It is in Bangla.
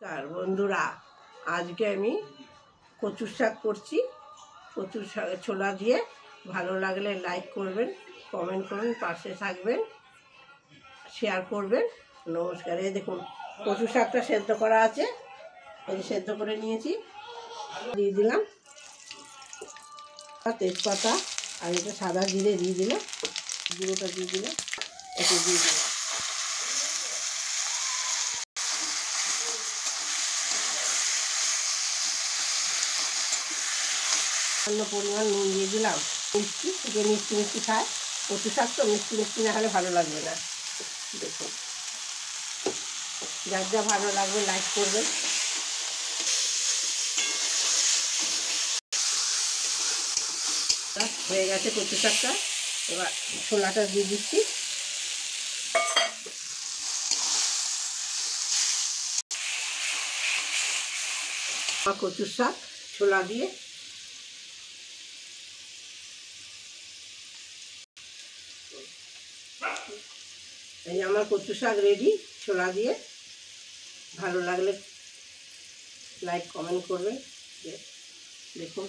নমস্কার বন্ধুরা, আজকে আমি কচুর শাক করছি। কচুর শাক ছোলা দিয়ে। ভালো লাগলে লাইক করবেন, কমেন্ট করবেন, পাশে থাকবেন, শেয়ার করবেন। নমস্কার। এই দেখুন, কচুর শাকটা সেদ্ধ করা আছে, এই সেদ্ধ করে নিয়েছি। দিয়ে দিলাম তেজপাতা, আর এটা সাদা জিরে দিয়ে দিলাম, গুঁড়োটা দিয়ে দিলাম, একটু দিয়ে দিলাম। সামান্য পরিমাণ নুন দিয়ে দিলাম। মিষ্টি, যে মিষ্টি মিষ্টি খায়, কচু শাক তো মিষ্টি মিষ্টি না হলে ভালো লাগবে না। দেখুন, যার যা ভালো লাগবে লাইক করবেন। হয়ে গেছে কচু শাকটা। এবার ছোলাটা দিয়ে দিচ্ছি। কচুর শাক ছোলা দিয়ে এই আমার কচু শাক রেডি ছোলা দিয়ে। ভালো লাগলে লাইক কমেন্ট করবেন। দেখুন।